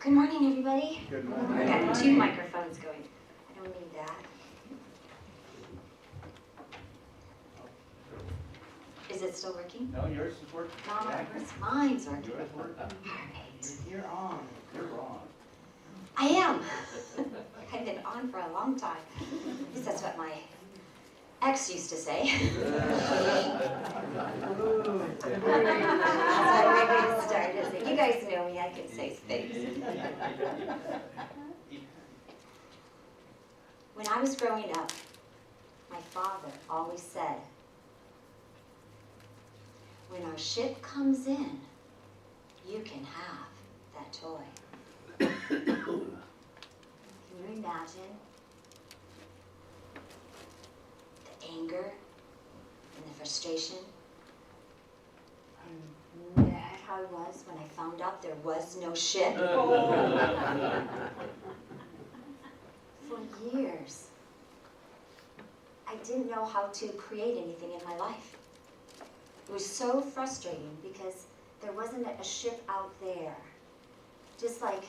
Good morning, everybody. Good I morning. got two microphones going. I don't need that. Is it still working? No, yours is working. No, Yeah. mine's working. Yours is working. Perfect. You're on. You're on. I am. I've been on for a long time. At least that's what my ex used to say. That's my way to start, isn't it? You guys know me. I can say things. When I was growing up, my father always said, when our ship comes in, you can have that toy. Can you imagine the anger and the frustration? And mad how I was when I found out there was no ship. For years, I didn't know how to create anything in my life. It was so frustrating because there wasn't a ship out there. Just like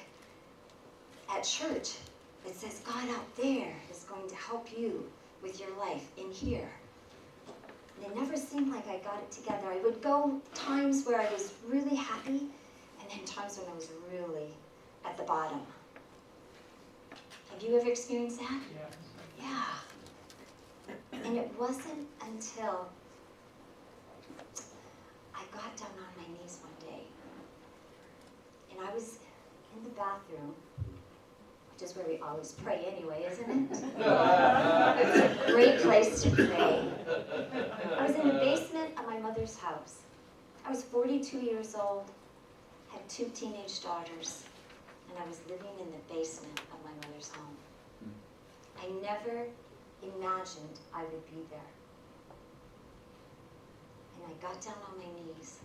at church, it says God out there is going to help you with your life in here. And it never seemed like I got it together. I would go times where I was really happy, and then times when I was really at the bottom. Have you ever experienced that? Yeah. And it wasn't until I got down on my knees one day, and I was in the bathroom, which is where we always pray anyway, isn't it? It's a great place to pray. I was in the basement of my mother's house. I was 42 years old, had 2 teenage daughters, and I was living in the basement of my mother's home. I never imagined I would be there. And I got down on my knees.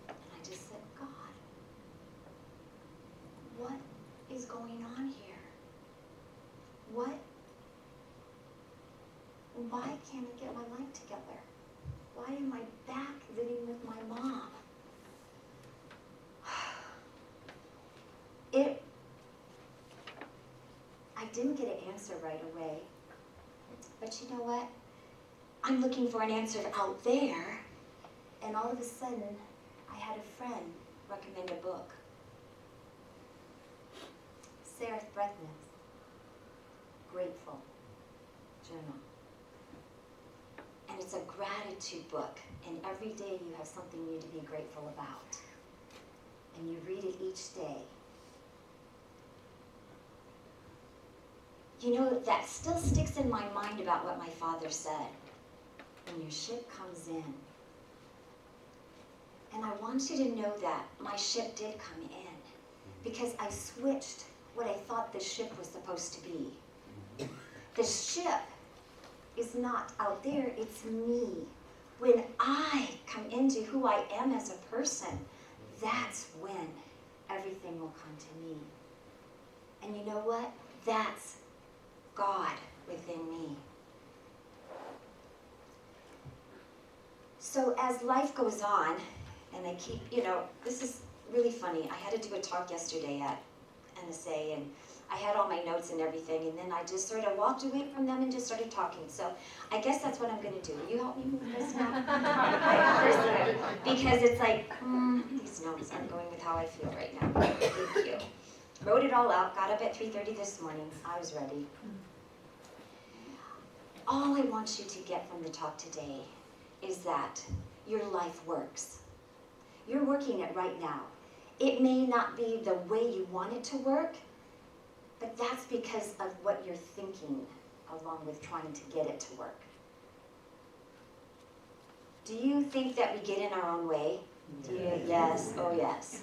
And I just said, God, what is going on here? Why can't I get my life together? Why am I back living with my mom? I didn't get an answer right away. But you know what? I'm looking for an answer out there. And all of a sudden, I had a friend recommend a book. Sarah Brethness, Grateful Journal. And it's a gratitude book. And every day you have something new to be grateful about. And you read it each day. You know, that still sticks in my mind about what my father said. When your ship comes in. And I want you to know that my ship did come in. Because I switched what I thought the ship was supposed to be. The ship is not out there, it's me. When I come into who I am as a person, that's when everything will come to me. And you know what? That's God within me. So as life goes on, and I keep, this is really funny. I had to do a talk yesterday at NSA, and I had all my notes and everything, and then I just sort of walked away from them and just started talking. So I guess that's what I'm going to do. Will you help me move this now? Because it's like, these notes aren't going with how I feel right now. Thank you. Wrote it all out, got up at 3:30 this morning. I was ready. All I want you to get from the talk today is that your life works. You're working it right now. It may not be the way you want it to work, but that's because of what you're thinking along with trying to get it to work. Do you think that we get in our own way? Do you? Yes. Oh, yes.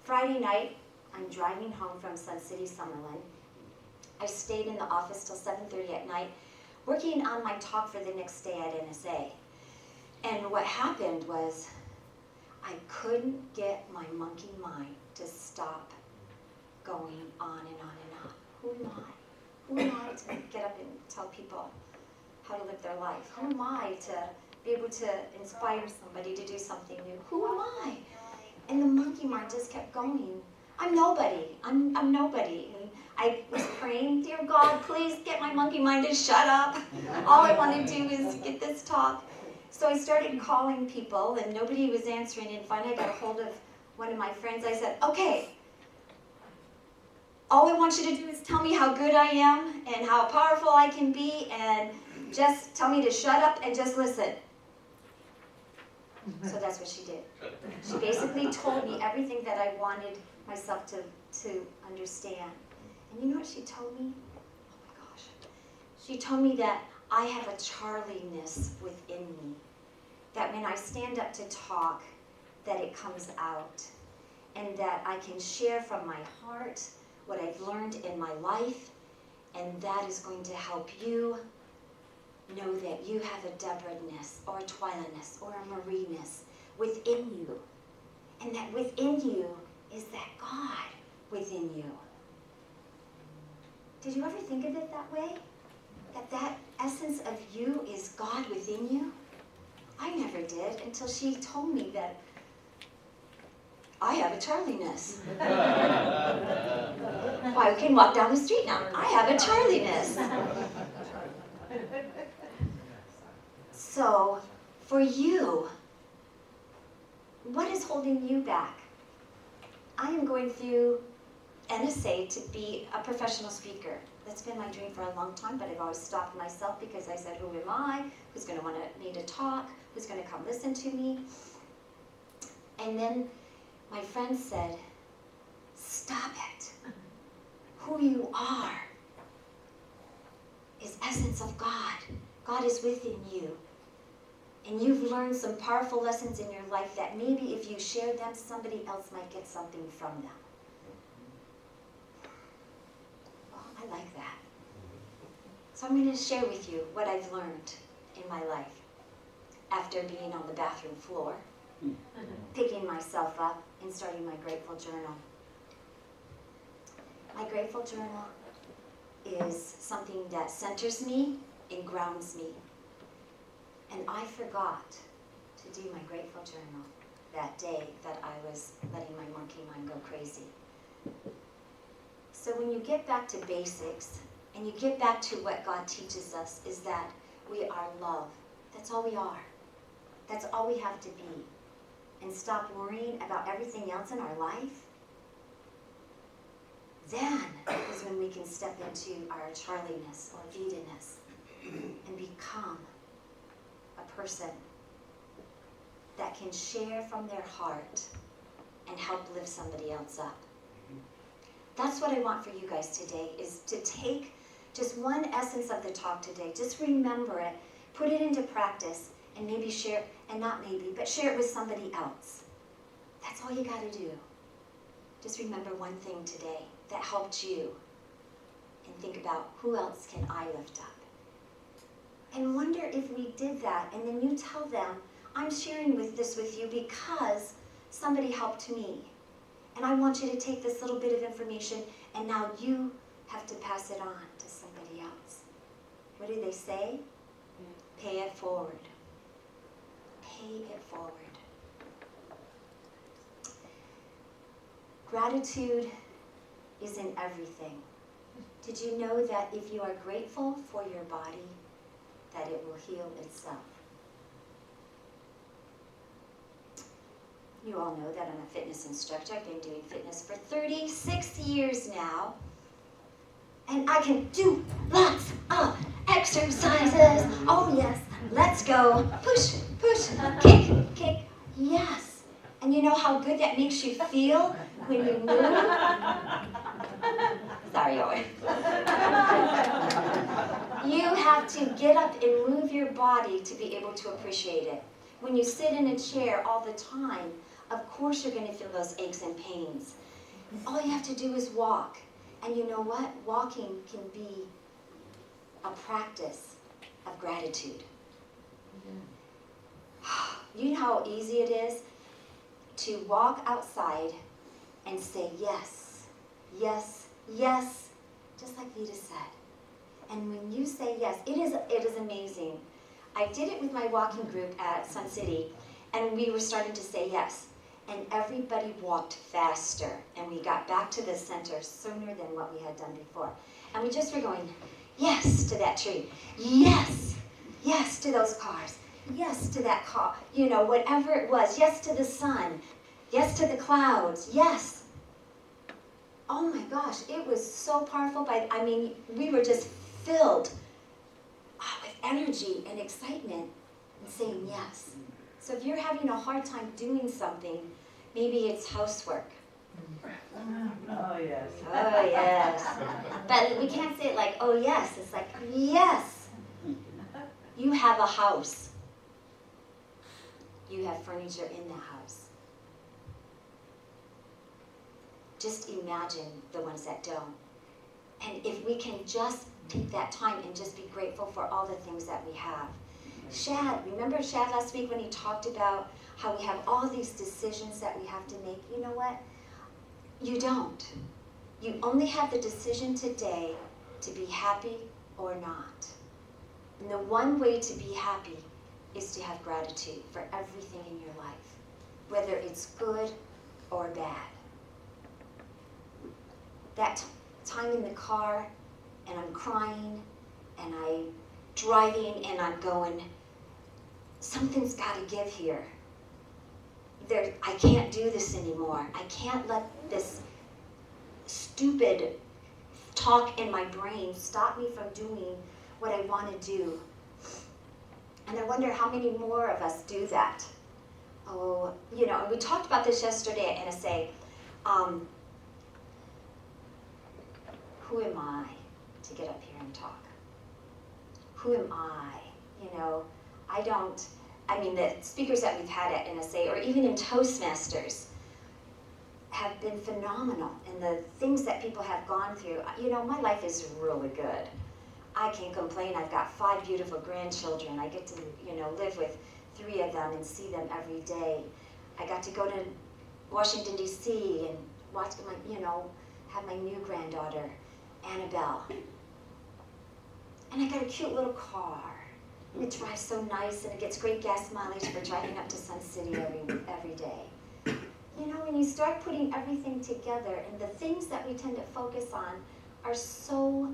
Friday night, I'm driving home from Sun City, Summerlin. I stayed in the office till 7:30 at night, working on my talk for the next day at NSA. And what happened was I couldn't get my monkey mind to stop going on and on and on. Who am I? Who am I to get up and tell people how to live their life? Who am I to be able to inspire somebody to do something new? Who am I? And the monkey mind just kept going. I'm nobody. I'm nobody. And I was praying, dear God, please get my monkey mind to shut up. All I want to do is get this talk. So I started calling people, and nobody was answering. And finally I got a hold of one of my friends. I said, okay, all I want you to do is tell me how good I am and how powerful I can be, and just tell me to shut up and just listen. So that's what she did. She basically told me everything that I wanted myself to understand. And you know what she told me? Oh my gosh. She told me that I have a Charli-ness within me. That when I stand up to talk, that it comes out. And that I can share from my heart what I've learned in my life. And that is going to help you know that you have a Deborah-ness or a Twyla-ness or a Marie-ness within you. And that within you is that God within you. Did you ever think of it that way? That essence of you is God within you? I never did until she told me that I have a Charli-ness. Well, I can walk down the street now. I have a Charli-ness. So, for you, what is holding you back? I am going through NSA to be a professional speaker. That's been my dream for a long time, but I've always stopped myself because I said, who am I? Who's going to want me to talk? Who's going to come listen to me? And then my friend said, stop it. Who you are is essence of God. God is within you. And you've learned some powerful lessons in your life that maybe if you share them, somebody else might get something from them. Well, I like that. So I'm going to share with you what I've learned in my life after being on the bathroom floor, picking myself up, and starting my Grateful Journal. My Grateful Journal is something that centers me and grounds me. And I forgot to do my Grateful Journal that day that I was letting my monkey mind go crazy. So when you get back to basics, and you get back to what God teaches us, is that we are love. That's all we are. That's all we have to be. And stop worrying about everything else in our life. Then is when we can step into our Charli-ness or Vita-ness and become a person that can share from their heart and help lift somebody else up. That's what I want for you guys today, is to take just one essence of the talk today. Just remember it, put it into practice, and maybe share, and not maybe, but share it with somebody else. That's all you got to do. Just remember one thing today that helped you, and think about, who else can I lift up? And wonder if we did that, and then you tell them, I'm sharing this with you because somebody helped me. And I want you to take this little bit of information, and now you have to pass it on to somebody else. What do they say? Pay it forward. Pay it forward. Gratitude is in everything. Did you know that if you are grateful for your body, that it will heal itself? You all know that I'm a fitness instructor. I've been doing fitness for 36 years now. And I can do lots of exercises. Oh yes, let's go. Push, push, kick, kick. Yes. And you know how good that makes you feel when you move? Sorry, Owen. You have to get up and move your body to be able to appreciate it. When you sit in a chair all the time, of course you're going to feel those aches and pains. All you have to do is walk. And you know what? Walking can be a practice of gratitude. You know how easy it is to walk outside and say yes, yes, yes, just like Vita said. And when you say yes, it is amazing. I did it with my walking group at Sun City, and we were starting to say yes. and everybody walked faster, and we got back to the center sooner than what we had done before. And we just were going, yes to that tree, yes, yes to those cars, yes to that car, you know, whatever it was, yes to the sun, yes to the clouds, yes. Oh my gosh, it was so powerful. I mean, we were just filled with energy and excitement and saying yes. So if you're having a hard time doing something, maybe it's housework. Oh, yes. Oh, yes. But we can't say it like, oh, yes. It's like, yes. You have a house. You have furniture in the house. Just imagine the ones that don't. And if we can just take that time and just be grateful for all the things that we have. Shad, remember Shad last week when he talked about how we have all these decisions that we have to make? You know what? You don't. You only have the decision today to be happy or not. And the one way to be happy is to have gratitude for everything in your life, whether it's good or bad. That time in the car, and I'm crying, and I'm driving, and I'm going, something's got to give here. I can't do this anymore. I can't let this stupid talk in my brain stop me from doing what I want to do. And I wonder how many more of us do that. Oh, you know, and we talked about this yesterday, and I say, who am I to get up here and talk? Who am I? You know, I mean, the speakers that we've had at NSA, or even in Toastmasters, have been phenomenal. And the things that people have gone through, you know, my life is really good. I can't complain. I've got 5 beautiful grandchildren. I get to, you know, live with 3 of them and see them every day. I got to go to Washington, D.C. and watch my, you know, have my new granddaughter, Annabelle. And I got a cute little car. And it drives so nice, and it gets great gas mileage for driving up to Sun City every day. You know, when you start putting everything together, and the things that we tend to focus on are so,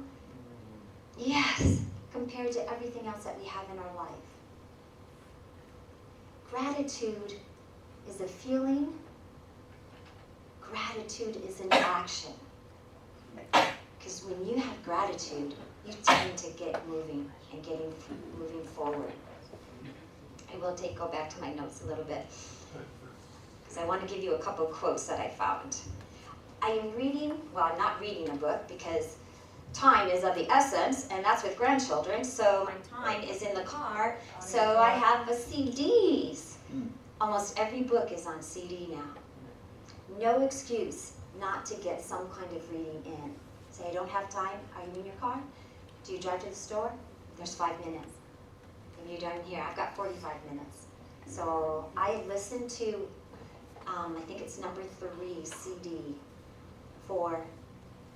yes, compared to everything else that we have in our life. Gratitude is a feeling. Gratitude is an action. Because when you have gratitude, you tend to get moving and moving forward. I will go back to my notes a little bit, because I want to give you a couple quotes that I found. I am reading, well, I'm not reading a book because time is of the essence, and that's with grandchildren, so my time is in the car, so I have the CDs. Almost every book is on CD now. No excuse not to get some kind of reading in. Say, I don't have time. Are you in your car? Do you drive to the store? There's 5 minutes. If you're done here, I've got 45 minutes. So I have listened to, I think it's number 3 CD for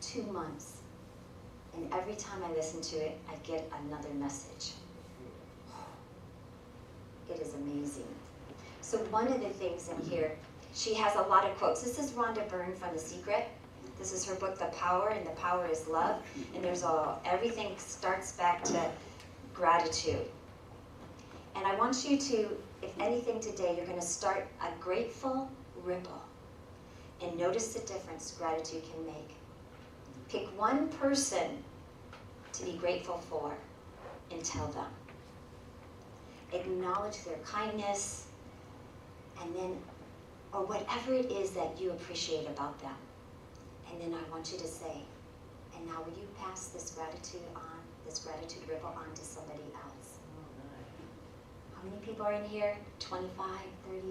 2 months. And every time I listen to it, I get another message. It is amazing. So one of the things in here, she has a lot of quotes. This is Rhonda Byrne from The Secret. This is her book, The Power, and the power is love. And there's everything starts back to gratitude. And I want you to, if anything today, you're going to start a grateful ripple. And notice the difference gratitude can make. Pick one person to be grateful for and tell them. Acknowledge their kindness, and then, or whatever it is that you appreciate about them. And then I want you to say, and now will you pass this gratitude ripple on to somebody else? How many people are in here? 25, 30?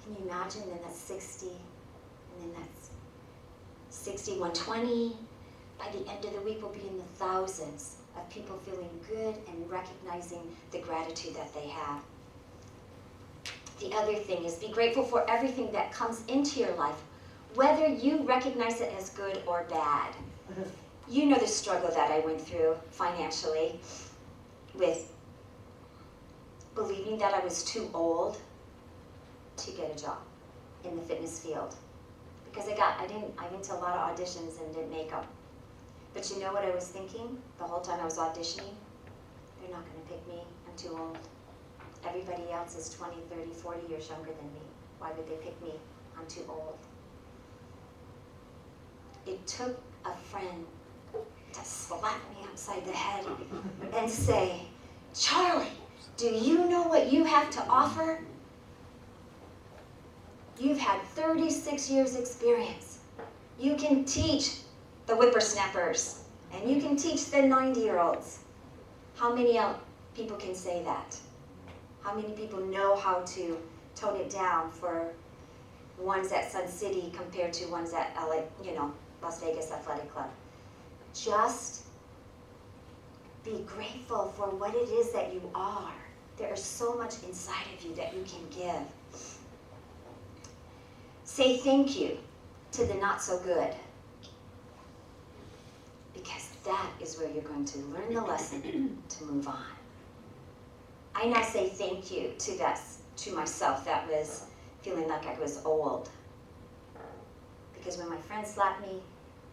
Can you imagine? Then that's 60, and then that's 60, 120. By the end of the week, we'll be in the thousands of people feeling good and recognizing the gratitude that they have. The other thing is be grateful for everything that comes into your life, whether you recognize it as good or bad. You know the struggle that I went through financially with believing that I was too old to get a job. in the fitness field. Because I went to a lot of auditions and didn't make them. But you know what I was thinking the whole time I was auditioning? They're not going to pick me. I'm too old. Everybody else is 20, 30, 40 years younger than me. Why would they pick me? I'm too old. It took a friend to slap me upside the head and say, Charlie, do you know what you have to offer? You've had 36 years experience. You can teach the whippersnappers, and you can teach the 90-year-olds. How many people can say that? How many people know how to tone it down for ones at Sun City compared to ones at LA, Las Vegas Athletic Club? Just be grateful for what it is that you are. There is so much inside of you that you can give. Say thank you to the not so good, because that is where you're going to learn the lesson to move on. I now say thank you to myself that was feeling like I was old. Because when my friend slapped me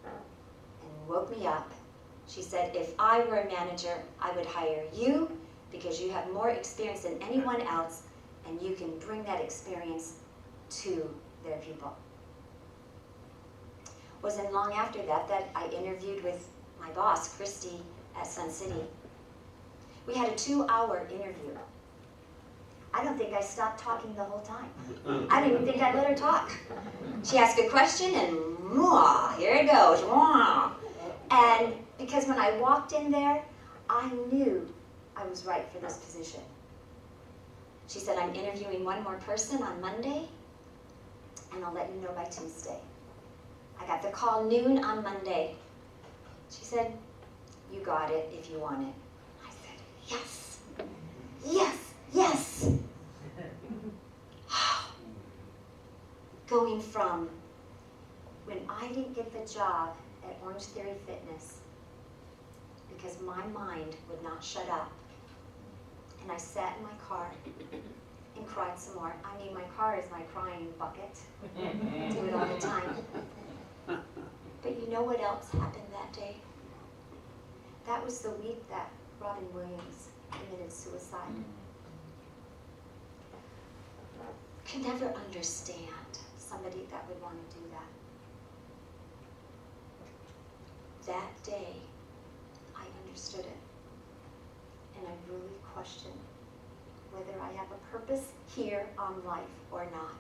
and woke me up, she said, if I were a manager, I would hire you because you have more experience than anyone else, and you can bring that experience to their people. Wasn't long after that I interviewed with my boss, Christy, at Sun City. We had a 2-hour interview. I don't think I stopped talking the whole time. I didn't even think I let her talk. She asked a question and here it goes. And because when I walked in there, I knew I was right for this position. She said, I'm interviewing one more person on Monday, and I'll let you know by Tuesday. I got the call noon on Monday. She said, you got it if you want it. I said, yes, yes, yes. Going from when I didn't get the job at Orange Theory Fitness because my mind would not shut up, and I sat in my car and cried some more. I mean, my car is my crying bucket. I do it all the time. But you know what else happened that day? That was the week that Robin Williams committed suicide. Could never understand somebody that would want to do that. That day, I understood it. And I really questioned whether I have a purpose here on life or not.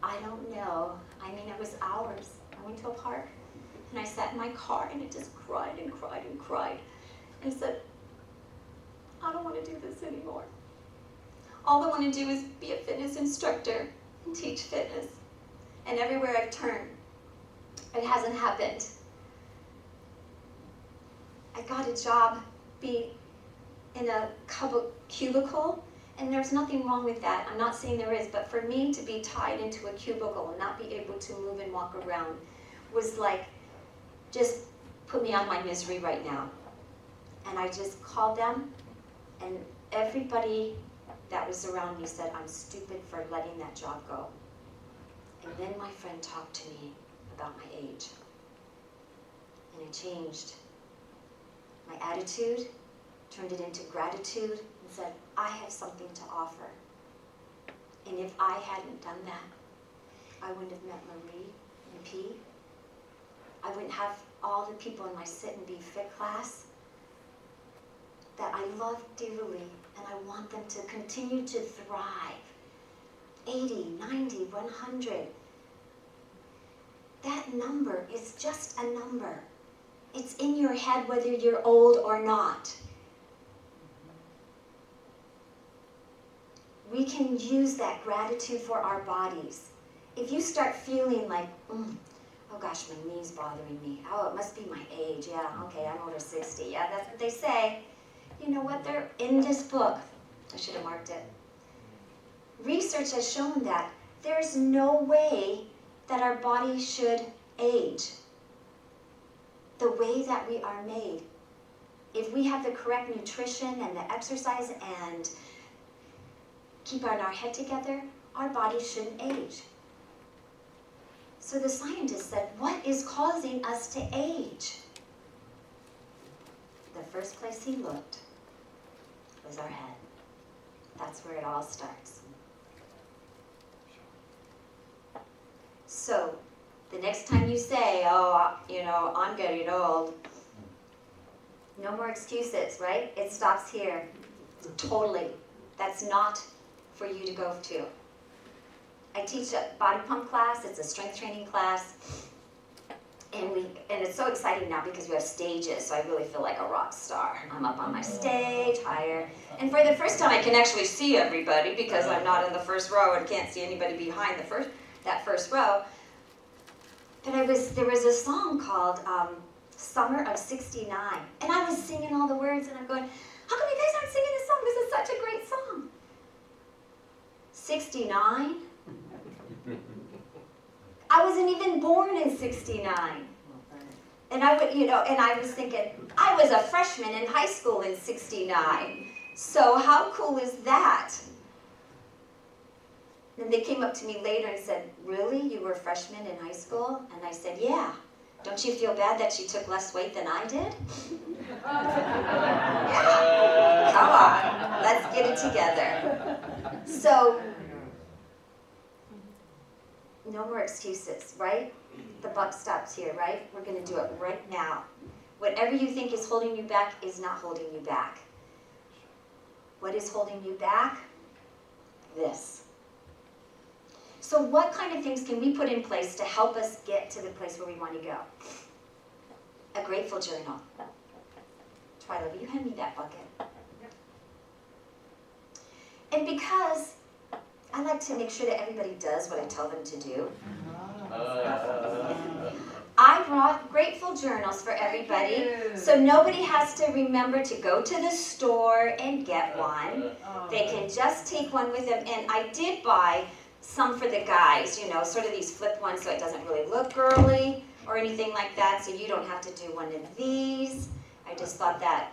I don't know. I mean, it was hours. I went to a park, and I sat in my car, and I just cried and cried and cried, and said, I don't want to do this anymore. All I want to do is be a fitness instructor and teach fitness. And everywhere I've turned, it hasn't happened. I got a job be in a cubicle, and there's nothing wrong with that. I'm not saying there is, but for me to be tied into a cubicle and not be able to move and walk around was like, just put me on my misery right now. And I just called them, and everybody that was around me said, I'm stupid for letting that job go. And then my friend talked to me about my age. And it changed my attitude, turned it into gratitude, and said, I have something to offer. And if I hadn't done that, I wouldn't have met Marie and P. I wouldn't have all the people in my Sit and Be Fit class that I love dearly, and I want them to continue to thrive. 80, 90, 100. That number is just a number. It's in your head whether you're old or not. We can use that gratitude for our bodies. If you start feeling like, oh gosh, my knee's bothering me. Oh, it must be my age. Yeah, okay, I'm over 60. Yeah, that's what they say. You know what? They're in this book. I should have marked it. Research has shown that there's no way that our body should age. The way that we are made if we have the correct nutrition and the exercise and keep our head together, our bodies shouldn't age. So the scientist said, what is causing us to age? The first place he looked was our head. That's where it all starts. So the next time you say, oh, I'm getting old, no more excuses, right? It stops here. Totally. That's not for you to go to. I teach a body pump class. It's a strength training class. And it's so exciting now because we have stages, so I really feel like a rock star. I'm up on my stage, higher. And for the first time, I can actually see everybody because I'm not in the first row and can't see anybody behind that first row. But there was a song called Summer of '69. And I was singing all the words, and I'm going, how come you guys aren't singing this song? This is such a great song. 69? I wasn't even born in '69. And I was thinking, I was a freshman in high school in '69. So how cool is that? And they came up to me later and said, really? You were a freshman in high school? And I said, yeah. Don't you feel bad that you took less weight than I did? Yeah. Come on. Let's get it together. So, no more excuses, right? The buck stops here, right? We're going to do it right now. Whatever you think is holding you back is not holding you back. What is holding you back? This. So what kind of things can we put in place to help us get to the place where we want to go? A grateful journal. Twyla, will you hand me that bucket? And because I like to make sure that everybody does what I tell them to do, I brought grateful journals for everybody, so nobody has to remember to go to the store and get one. They can just take one with them, and I did buy some for the guys, sort of these flip ones so it doesn't really look girly or anything like that, so you don't have to do one of these. I just thought that,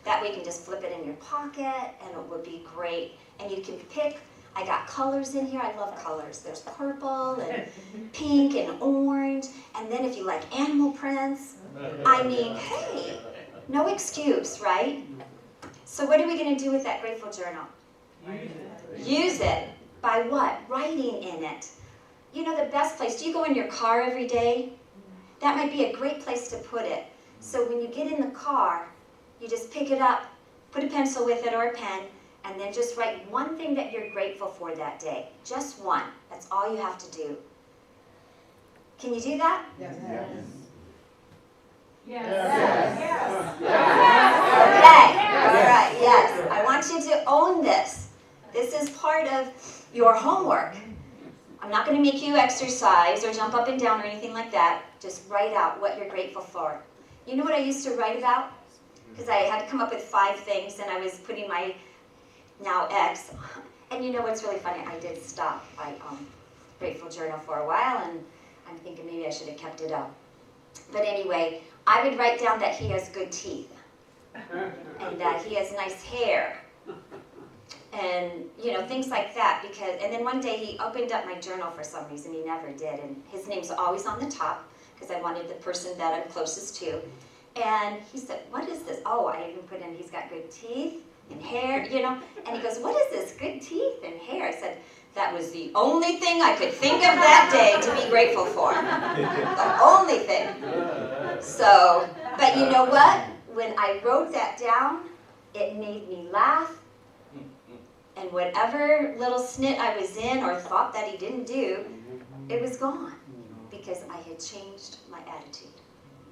that way you can just flip it in your pocket and it would be great. And you can pick, I got colors in here, I love colors. There's purple and pink and orange, and then if you like animal prints, I mean, hey, no excuse, right? So what are we going to do with that grateful journal? Use it. By what? Writing in it. The best place, do you go in your car every day? That might be a great place to put it. So when you get in the car, you just pick it up, put a pencil with it or a pen, and then just write one thing that you're grateful for that day. Just one. That's all you have to do. Can you do that? Yes. Yes. Yes. Okay. All right. Yes. I want you to own this. This is part of your homework. I'm not going to make you exercise or jump up and down or anything like that. Just write out what you're grateful for. You know what I used to write about? Because I had to come up with 5 things, and I was putting my now ex. And you know what's really funny? I did stop my grateful journal for a while, and I'm thinking maybe I should have kept it up. But anyway, I would write down that he has good teeth, and that he has nice hair, and things like that. And then one day he opened up my journal for some reason. He never did, and his name's always on the top because I wanted the person that I'm closest to. And he said, what is this? Oh, I even put in he's got good teeth and hair, and he goes, what is this, good teeth and hair? I said, that was the only thing I could think of that day to be grateful for. The only thing. So, but you know what? When I wrote that down, it made me laugh. And whatever little snit I was in or thought that he didn't do, it was gone because I had changed my attitude.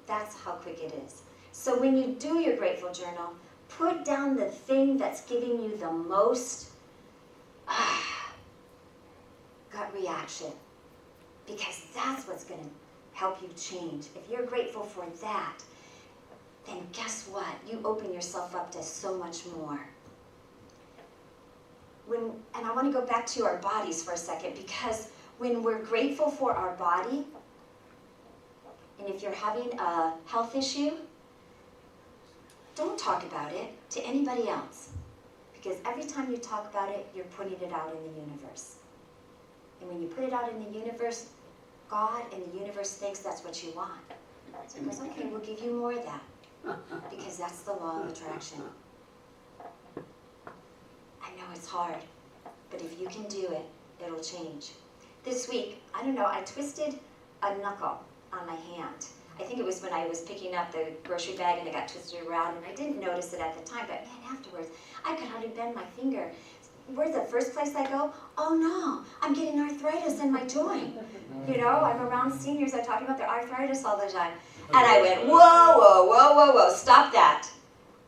That's how quick it is. So when you do your grateful journal, put down the thing that's giving you the most gut reaction, because that's what's going to help you change. If you're grateful for that, then guess what? You open yourself up to so much more. And I want to go back to our bodies for a second, because when we're grateful for our body, and if you're having a health issue, don't talk about it to anybody else. Because every time you talk about it, you're putting it out in the universe. And when you put it out in the universe, God and the universe thinks that's what you want. So it goes, okay, we'll give you more of that. Because that's the law of attraction. I know it's hard, but if you can do it, it'll change. This week, I don't know, I twisted a knuckle on my hand. I think it was when I was picking up the grocery bag and it got twisted around, and I didn't notice it at the time, but man, afterwards, I could hardly bend my finger. Where's the first place I go? Oh no, I'm getting arthritis in my joint. You know, I'm around seniors, I'm talking about their arthritis all the time. And I went, whoa, whoa, whoa, whoa, whoa, stop that.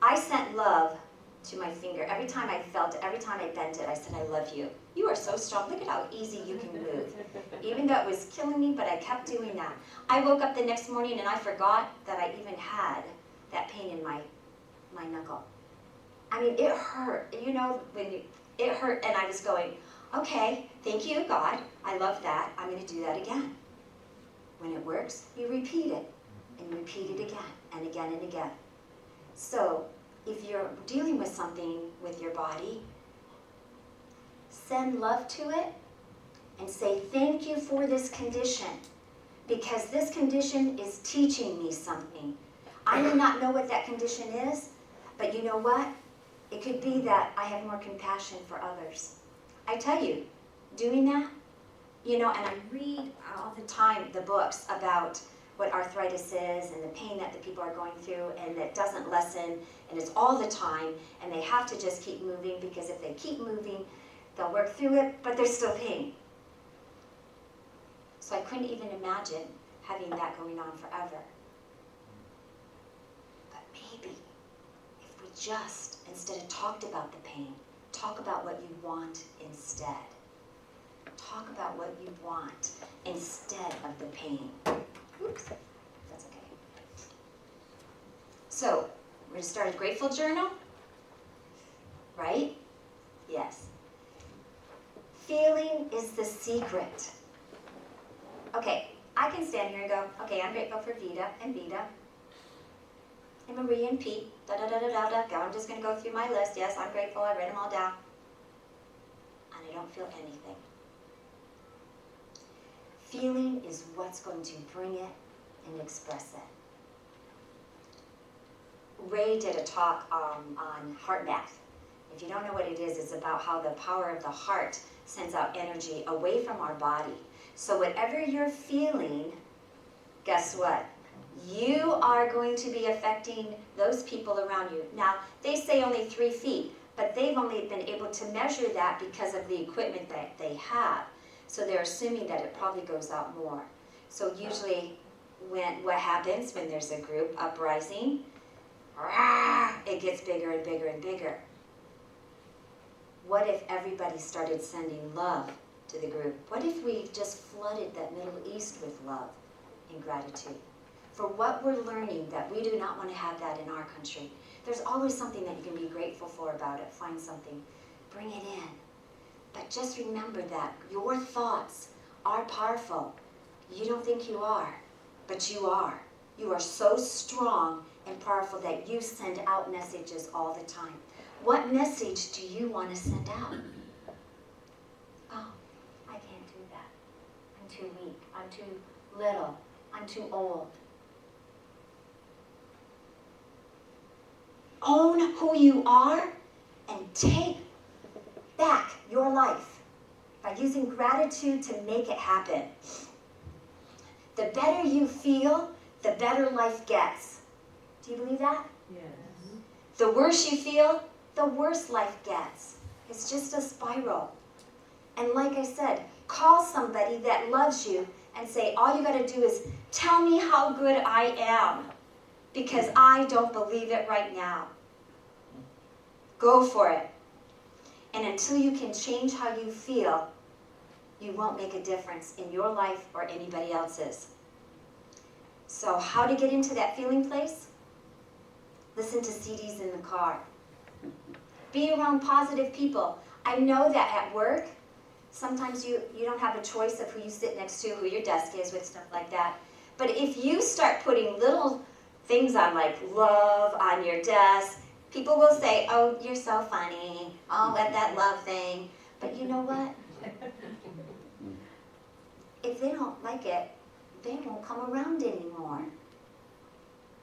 I sent love to my finger. Every time I felt it, every time I bent it, I said, I love you. You are so strong. Look at how easy you can move. Even though it was killing me, but I kept doing that. I woke up the next morning and I forgot that I even had that pain in my knuckle. I mean, it hurt. You know, it hurt, and I was going, okay, thank you, God. I love that. I'm going to do that again. When it works, you repeat it, and you repeat it again, and again, and again. So, if you're dealing with something with your body, send love to it and say, thank you for this condition, because this condition is teaching me something. I may not know what that condition is, but you know what? It could be that I have more compassion for others. I tell you, doing that, you know, and I read all the time the books about what arthritis is and the pain that the people are going through, and that doesn't lessen, and it's all the time, and they have to just keep moving, because if they keep moving, they'll work through it, but there's still pain. So I couldn't even imagine having that going on forever. But maybe if we just, instead of talked about the pain, talk about what you want instead. Talk about what you want instead of the pain. Oops, that's okay. So, we're going to start a grateful journal, right? Yes. Feeling is the secret. Okay, I can stand here and go, okay, I'm grateful for Vita and Marie and Pete, da-da-da-da-da-da. I'm just going to go through my list. Yes, I'm grateful. I write them all down. And I don't feel anything. Feeling is what's going to bring it and express it. Ray did a talk on heart math. If you don't know what it is, it's about how the power of the heart sends out energy away from our body. So whatever you're feeling, guess what? You are going to be affecting those people around you. Now, they say only 3 feet, but they've only been able to measure that because of the equipment that they have. So they're assuming that it probably goes out more. So usually what happens when there's a group uprising, it gets bigger and bigger and bigger. What if everybody started sending love to the group? What if we just flooded that Middle East with love and gratitude for what we're learning, that we do not want to have that in our country? There's always something that you can be grateful for about it. Find something. Bring it in. But just remember that your thoughts are powerful. You don't think you are, but you are. You are so strong and powerful that you send out messages all the time. What message do you want to send out? Oh, I can't do that. I'm too weak. I'm too little. I'm too old. Own who you are and take back your life by using gratitude to make it happen. The better you feel, the better life gets. Do you believe that? Yes. The worse you feel, the worse life gets. It's just a spiral. And like I said, call somebody that loves you and say, all you got to do is tell me how good I am, because I don't believe it right now. Go for it. And until you can change how you feel, you won't make a difference in your life or anybody else's. So how to get into that feeling place? Listen to CDs in the car. Be around positive people. I know that at work, sometimes you don't have a choice of who you sit next to, who your desk is with, stuff like that. But if you start putting little things on like love on your desk. People will say, oh, you're so funny. Oh, that love thing. But you know what? If they don't like it, they won't come around anymore.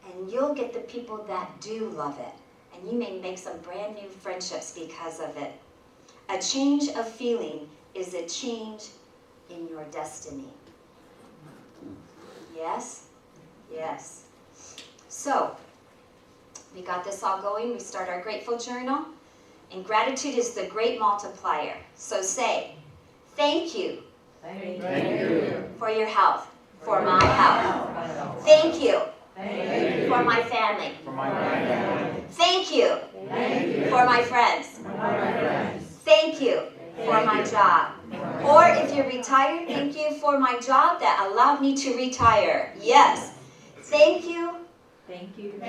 And you'll get the people that do love it. And you may make some brand new friendships because of it. A change of feeling is a change in your destiny. Yes? Yes. So, we got this all going. We start our grateful journal. And gratitude is the great multiplier. So say, thank you. Thank you. For your health. For my health. Thank you. For my family. Thank you. For my friends. Thank you for my job. Or if you're retired, thank you for my job that allowed me to retire. Yes. Thank you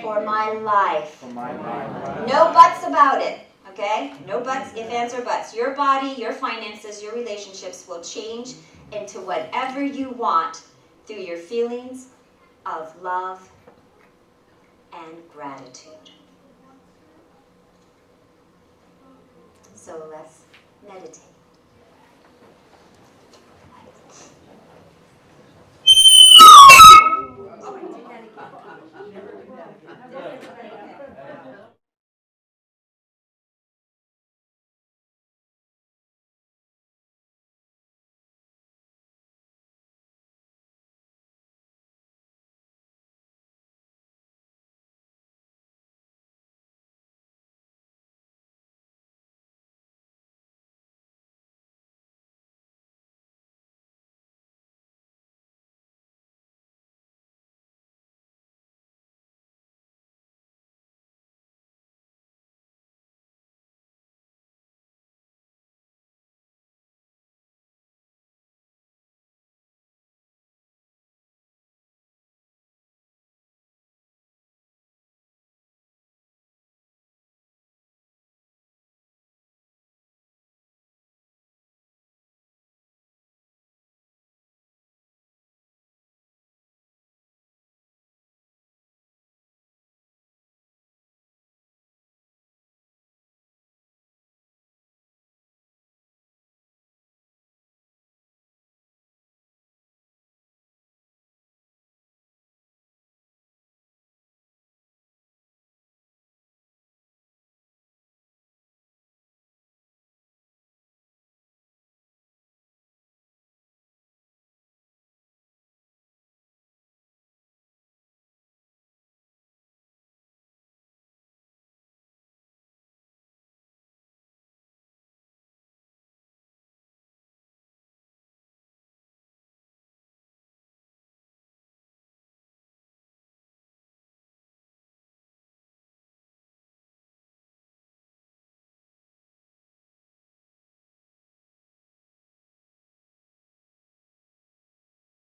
for my life. No buts about it. Okay? No buts, if, ands, or buts. Your body, your finances, your relationships will change into whatever you want through your feelings of love and gratitude. So let's meditate. Oh, I did that again.